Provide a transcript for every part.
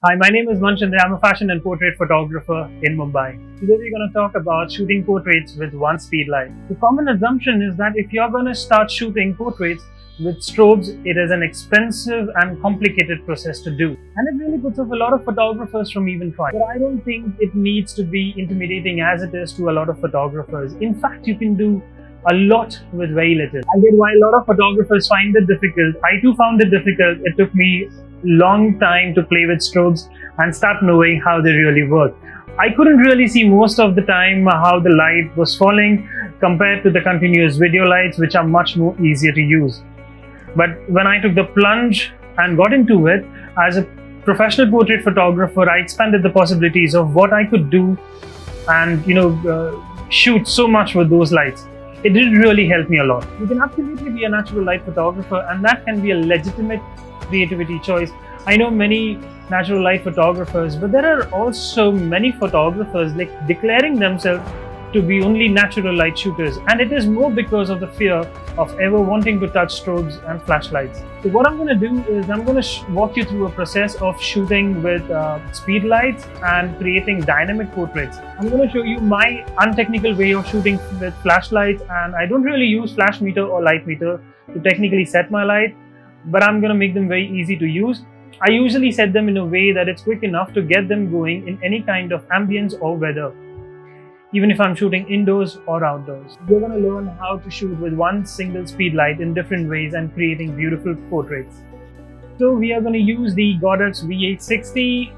Hi, my name is Manchandra. I'm a fashion and portrait photographer in Mumbai. Today we're going to talk about shooting portraits with one speed light. The common assumption is that if you're going to start shooting portraits with strobes, it is an expensive and complicated process to do. And it really puts off a lot of photographers from even trying. But I don't think it needs to be intimidating as it is to a lot of photographers. In fact, you can do a lot with very little. I get why a lot of photographers find it difficult. I too found it difficult. It took me long time to play with strobes and start knowing how they really work. I couldn't really see most of the time how the light was falling compared to the continuous video lights, which are much more easier to use. But when I took the plunge and got into it, as a professional portrait photographer, I expanded the possibilities of what I could do and shoot so much with those lights. It did really help me a lot. You can absolutely be a natural light photographer, and that can be a legitimate creativity choice. I know many natural light photographers, but there are also many photographers declaring themselves to be only natural light shooters, and it is more because of the fear of ever wanting to touch strobes and flashlights. So what I'm going to do is I'm going to walk you through a process of shooting with speed lights and creating dynamic portraits. I'm going to show you my untechnical way of shooting with flashlights, and I don't really use flash meter or light meter to technically set my light, but I'm going to make them very easy to use. I usually set them in a way that it's quick enough to get them going in any kind of ambience or weather, even if I'm shooting indoors or outdoors. We're going to learn how to shoot with one single speed light in different ways and creating beautiful portraits. So we are going to use the Godox V860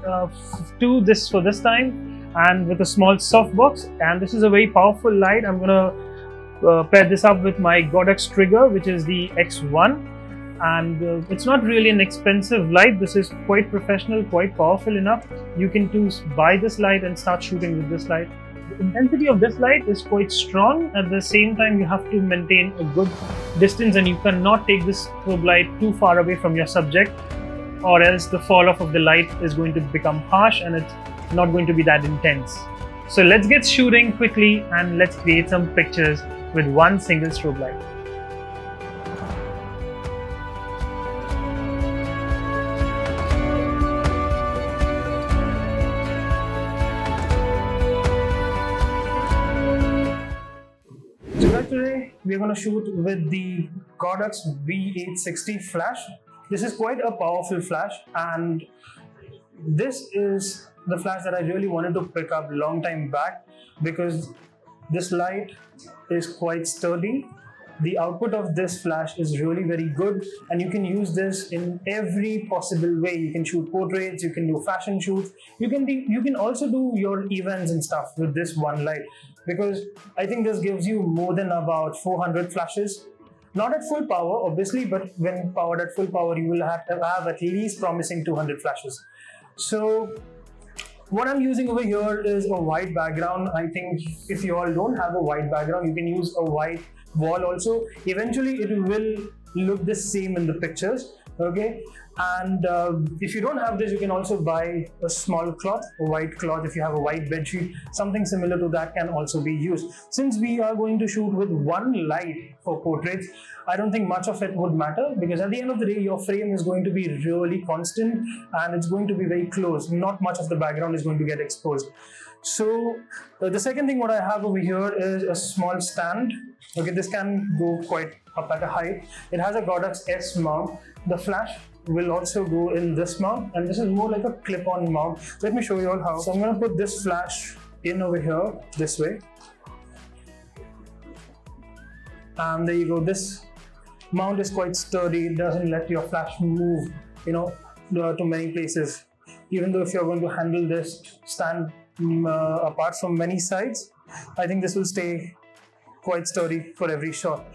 for this time, and with a small softbox, and this is a very powerful light. I'm going to pair this up with my Godox Trigger, which is the X1. And it's not really an expensive light. This is quite professional, quite powerful enough. You can buy this light and start shooting with this light. The intensity of this light is quite strong. At the same time, you have to maintain a good distance, and you cannot take this strobe light too far away from your subject, or else the fall off of the light is going to become harsh and it's not going to be that intense. So let's get shooting quickly and let's create some pictures with one single strobe light. Today we're going to shoot with the Godox V860 flash. This is quite a powerful flash, and this is the flash that I really wanted to pick up long time back because this light is quite sturdy. The output of this flash is really very good, and you can use this in every possible way. You can shoot portraits, you can do fashion shoots, you can also do your events and stuff with this one light, because I think this gives you more than about 400 flashes. Not at full power, obviously, but when powered at full power, you will have to have at least promising 200 flashes. So what I'm using over here is a white background. I think if you all don't have a white background, you can use a white wall also. Eventually it will look the same in the pictures, okay? And if you don't have this, you can also buy a small cloth, a white cloth. If you have a white bed sheet, something similar to that can also be used. Since we are going to shoot with one light for portraits, I don't think much of it would matter, because at the end of the day, your frame is going to be really constant and it's going to be very close. Not much of the background is going to get exposed. So the second thing what I have over here is a small stand. Okay, this can go quite up at a height. It has a Godox S mount. The flash will also go in this mount, and this is more like a clip-on mount. Let me show you all how. So I'm going to put this flash in over here this way, and there you go. This mount is quite sturdy. It doesn't let your flash move to many places. Even though if you're going to handle this stand apart from many sides, I think this will stay quite sturdy for every shot.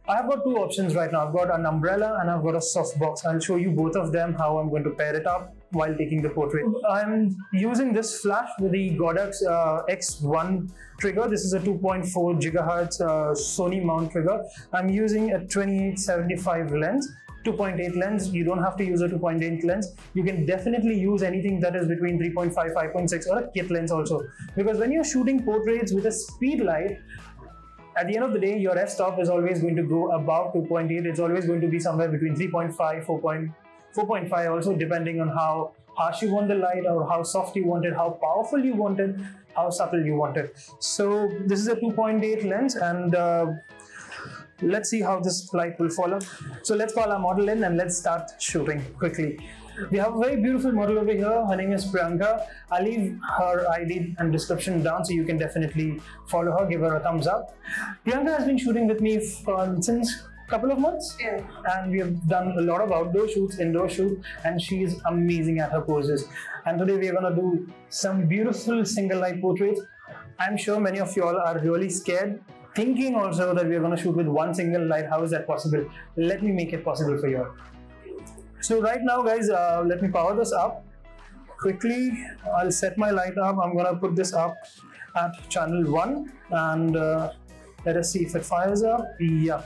I've got two options right now. I've got an umbrella and I've got a softbox. I'll show you both of them, how I'm going to pair it up while taking the portrait. I'm using this flash with the Godox X1 trigger. This is a 2.4 gigahertz Sony mount trigger. I'm using a 2875 lens. 2.8 lens. You don't have to use a 2.8 lens. You can definitely use anything that is between 3.5, 5.6 or a kit lens also. Because when you're shooting portraits with a speed light, at the end of the day, your f-stop is always going to go above 2.8. It's always going to be somewhere between 3.5, 4.5 also, depending on how harsh you want the light, or how soft you want it, how powerful you want it, how subtle you want it. So this is a 2.8 lens, and let's see how this light will fall up. So let's call our model in and let's start shooting quickly. We have a very beautiful model over here. Her name is Priyanka. I'll leave her ID and description down so you can definitely follow her, give her a thumbs up. Priyanka has been shooting with me since a couple of months. Yeah. And we have done a lot of outdoor shoots, indoor shoots, and she is amazing at her poses. And today we are going to do some beautiful single light portraits. I'm sure many of you all are really scared, thinking also that we are going to shoot with one single light. How is that possible? Let me make it possible for you. So right now guys, let me power this up quickly. I'll set my light up. I'm going to put this up at channel 1 and let us see if it fires up. Yeah.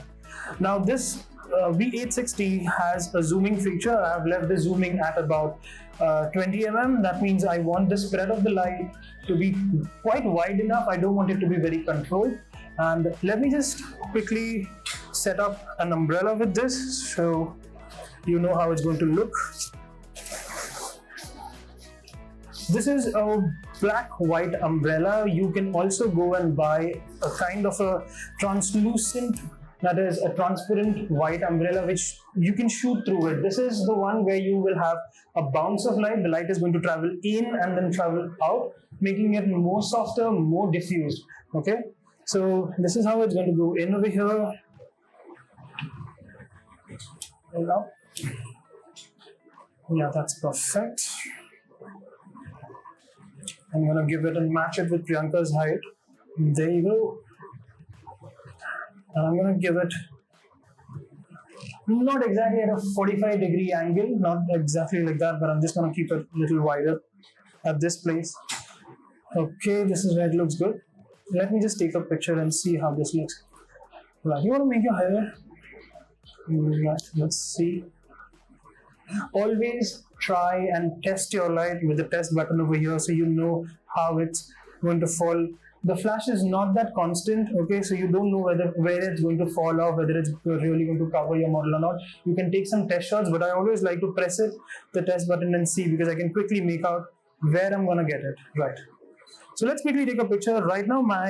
Now this V860 has a zooming feature. I've left the zooming at about 20 mm. That means I want the spread of the light to be quite wide enough. I don't want it to be very controlled. And let me just quickly set up an umbrella with this so you know how it's going to look. This is a black-white umbrella. You can also go and buy a kind of a translucent, that is a transparent white umbrella which you can shoot through it. This is the one where you will have a bounce of light. The light is going to travel in and then travel out, making it more softer, more diffused. Okay, so this is how it's going to go in over here. Hold up. Yeah, that's perfect. I'm gonna give it and match it with Priyanka's height. There you go. And I'm gonna give it not exactly at a 45-degree angle, not exactly like that, but I'm just gonna keep it a little wider at this place. Okay, this is where it looks good. Let me just take a picture and see how this looks. Right, you wanna make your hair? Right, let's see. Always try and test your light with the test button over here so you know how it's going to fall. The flash is not that constant, okay, so you don't know where it's going to fall off, whether it's really going to cover your model or not. You can take some test shots, but I always like to press the test button and see, because I can quickly make out where I'm gonna get it. Right. So let's quickly take a picture. Right now my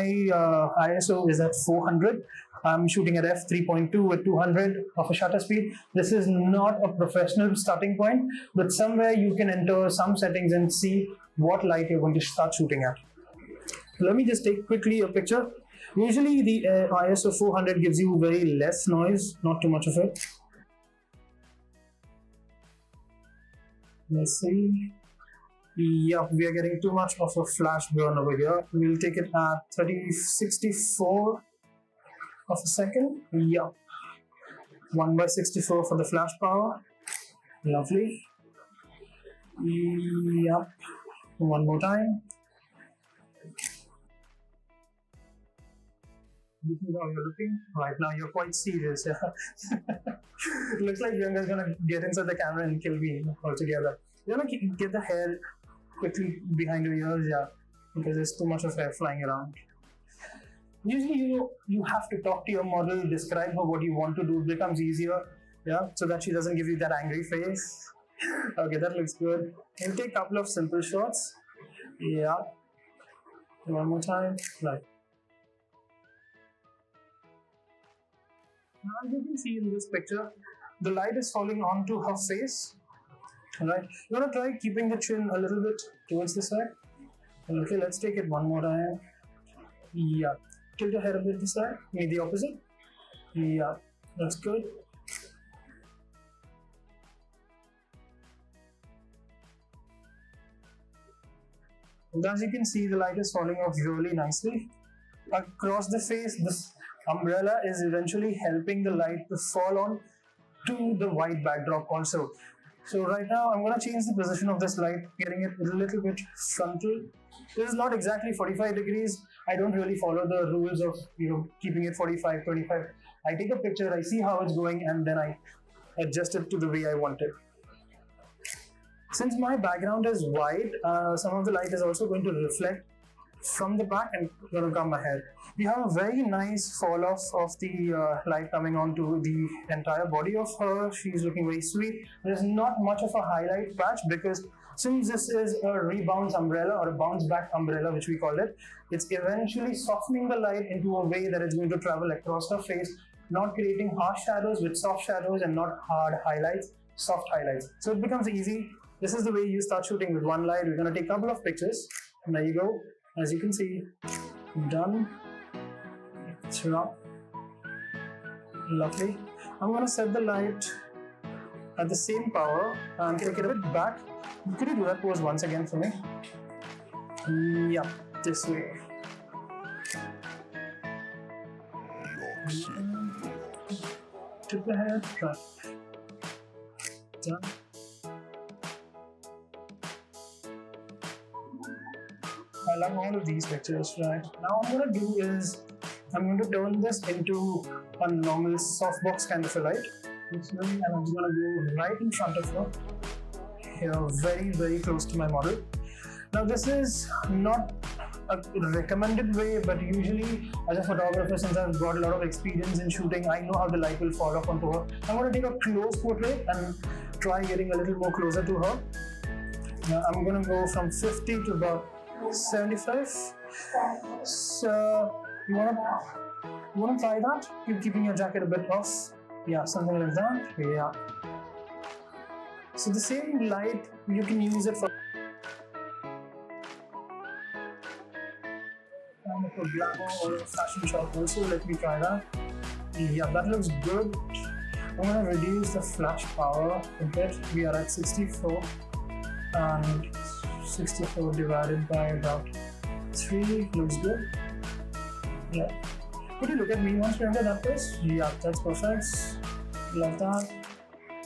ISO is at 400. I'm shooting at f3.2 with 200 of a shutter speed. This is not a professional starting point, but somewhere you can enter some settings and see what light you're going to start shooting at. Let me just take quickly a picture. Usually the ISO 400 gives you very less noise, not too much of it. Let's see. Yeah, we are getting too much of a flash burn over here. We'll take it at 3064 of a second. Yeah, 1/64 for the flash power. Lovely. Yep. One more time. This is how you're looking right now. You're quite serious. Yeah. It looks like you're gonna get inside the camera and kill me altogether. You're gonna get the hair quickly behind your ears, yeah, because there's too much of hair flying around. Usually you have to talk to your model, describe her what you want to do. It becomes easier, yeah, so that she doesn't give you that angry face. Okay, that looks good. We'll take a couple of simple shots. Yeah. One more time. Right. Now, as you can see in this picture, the light is falling onto her face. Alright, you want to try keeping the chin a little bit towards the side. Okay, let's take it one more time. Yeah, tilt your head a bit this side, maybe the opposite. Yeah, that's good. And as you can see, the light is falling off really nicely. Across the face, this umbrella is eventually helping the light to fall on to the white backdrop also. So right now I'm going to change the position of this light, getting it a little bit frontal. This is not exactly 45 degrees. I don't really follow the rules of keeping it 45, 25. I take a picture, I see how it's going, and then I adjust it to the way I want it. Since my background is white, some of the light is also going to reflect from the back and going to come ahead. We have a very nice fall off of the light coming onto the entire body of her. She's looking very sweet. There's not much of a highlight patch because Since this is a rebounce umbrella or a bounce back umbrella, which we call it, it's eventually softening the light into a way that it's going to travel across the face, not creating harsh shadows with soft shadows and not hard highlights, soft highlights. So it becomes easy. This is the way you start shooting with one light. We're going to take a couple of pictures. And there you go. As you can see, done. It's up. Lovely. I'm going to set the light at the same power and take it a bit back. Could you do that pose once again for me? Yeah, this way. Tip the head, right. Done. I love all of these pictures, right? Now what I'm going to do is, I'm going to turn this into a normal softbox kind of a light. And I'm just going to go right in front of her. Here, very, very close to my model. Now this is not a recommended way, but usually as a photographer, since I've got a lot of experience in shooting, I know how the light will fall off onto her. I'm going to take a close portrait and try getting a little more closer to her. Now I'm going to go from 50 to about 75. So you want to try that? Keep keeping your jacket a bit off. Yeah, something like that. Yeah. So the same light, you can use it for kind of a glamour or a fashion shot also. Let me try that. Yeah, that looks good. I'm going to reduce the flash power a bit. We are at 64 and 64 divided by about 3 looks good. Yeah. Could you look at me once? Remember that place? Yeah, that's perfect. Love that.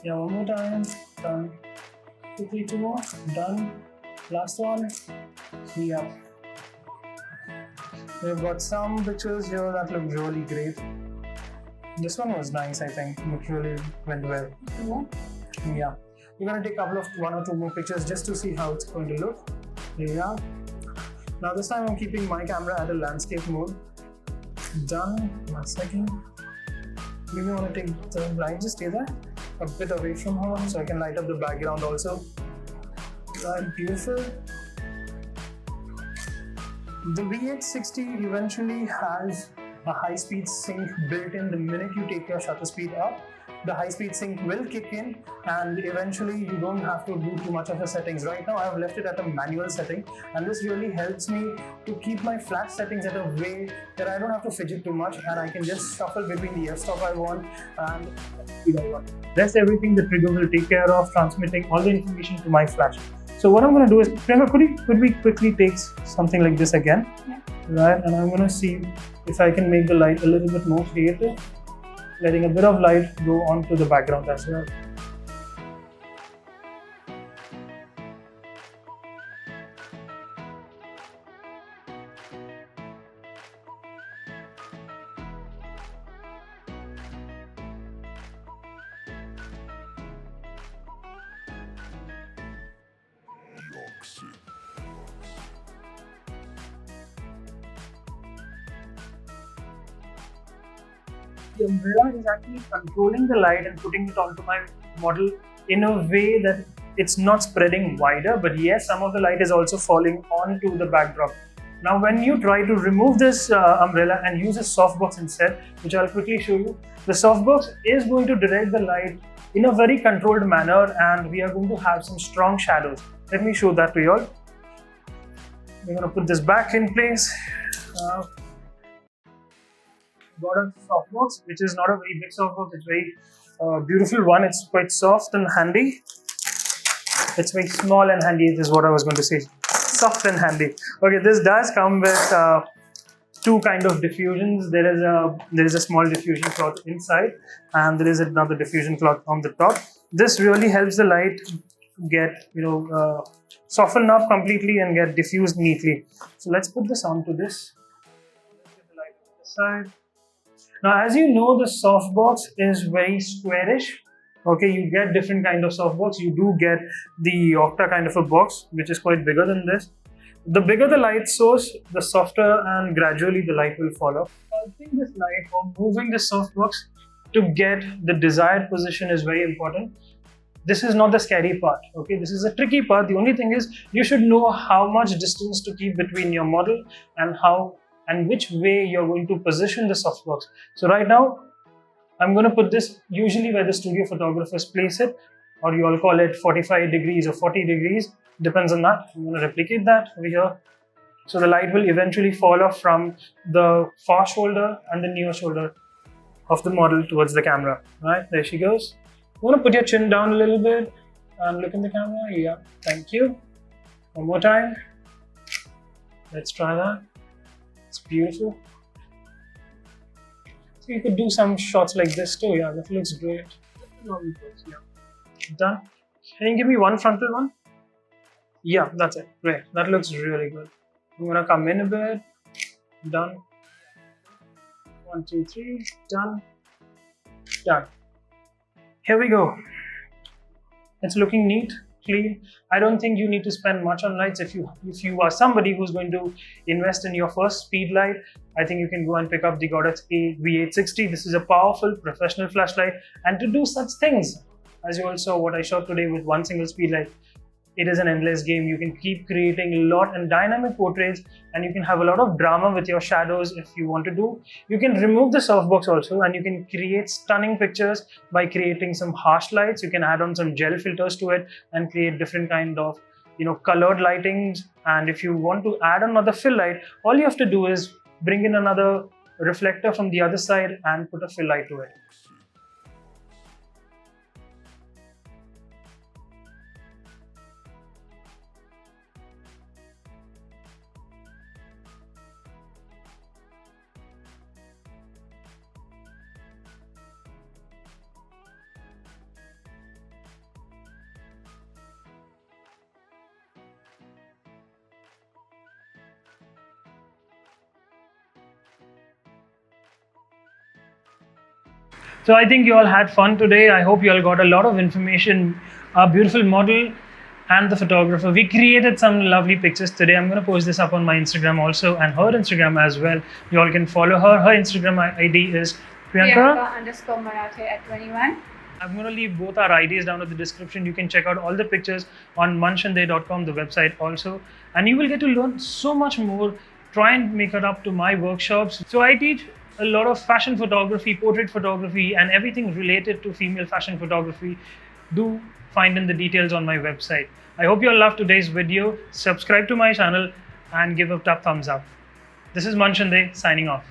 Yeah, one more time. Done. Quickly 2 more. Done. Last one. Yeah. We've got some pictures here that look really great. This one was nice, I think. It really went well. Yeah. We're going to take a couple of 1 or 2 more pictures just to see how it's going to look. Yeah. Now this time I'm keeping my camera at a landscape mode. Done. 1 second. Maybe I want to take the light, just stay there. A bit away from her so I can light up the background also. Right, beautiful. The V860 eventually has a high-speed sync built in. The minute you take your shutter speed up, the high-speed sync will kick in and eventually you don't have to do too much of the settings. Right now I've left it at a manual setting and this really helps me to keep my flash settings at a way that I don't have to fidget too much and I can just shuffle between the f-stop I want and speed I want. That's everything the trigger will take care of, transmitting all the information to my flash. So what I'm going to do is, Prema, could we quickly take something like this again? Yeah. Right, and I'm going to see if I can make the light a little bit more creative, letting a bit of light go onto the background as well. The umbrella is actually controlling the light and putting it onto my model in a way that it's not spreading wider, but yes, some of the light is also falling onto the backdrop. Now when you try to remove this umbrella and use a softbox instead, which I'll quickly show you, the softbox is going to direct the light in a very controlled manner and we are going to have some strong shadows. Let me show that to you all. We're going to put this back in place. Got a softbox, which is not a very big softbox, it's a very beautiful one. It's quite soft and handy. It's very small and handy, is what I was going to say. Soft and handy. Okay, this does come with 2 kind of diffusions. There is a small diffusion cloth inside and there is another diffusion cloth on the top. This really helps the light get soften up completely and get diffused neatly. So let's put this onto this. Let's get the light on this side. Now, as you know, the softbox is very squarish. Okay, you get different kind of softbox. You do get the octa kind of a box, which is quite bigger than this. The bigger the light source, the softer and gradually the light will fall off. Sculpting this light or moving the softbox to get the desired position is very important. this is not the scary part. Okay, this is a tricky part. The only thing is you should know how much distance to keep between your model and which way you're going to position the softbox. So right now, I'm going to put this usually where the studio photographers place it, or you all call it 45 degrees or 40 degrees, depends on that. I'm going to replicate that over here. So the light will eventually fall off from the far shoulder and the near shoulder of the model towards the camera. Right, there she goes. You want to put your chin down a little bit and look in the camera. Yeah, thank you. One more time. Let's try that. It's beautiful. So you could do some shots like this too. Yeah, that looks great. Yeah. Done. Can you give me one frontal one? Yeah, that's it. Great. That looks really good. I'm gonna come in a bit. Done. 1, 2, 3. Done. Done. Here we go. It's looking neat, clean. I don't think you need to spend much on lights. If you are somebody who's going to invest in your first speed light, I think you can go and pick up the Godox V860. This is a powerful professional flashlight, and to do such things, as you all saw what I shot today with one single speed light, it is an endless game. You can keep creating a lot and dynamic portraits, and you can have a lot of drama with your shadows if you want to do. You can remove the softbox also, and you can create stunning pictures by creating some harsh lights. You can add on some gel filters to it and create different kind of, colored lightings. And if you want to add another fill light, all you have to do is bring in another reflector from the other side and put a fill light to it. So I think you all had fun today. I hope you all got a lot of information. Our beautiful model and the photographer, we created some lovely pictures today. I'm going to post this up on my Instagram also, and her Instagram as well. You all can follow her. Her Instagram ID is Priyanka_Marathe at 21. I'm going to leave both our IDs down in the description. You can check out all the pictures on munchandey.com, the website also. And you will get to learn so much more. Try and make it up to my workshops. So I teach a lot of fashion photography, portrait photography, and everything related to female fashion photography. Do find in the details on my website. I hope you all loved today's video. Subscribe to my channel and give a thumbs up. This is Munchandey signing off.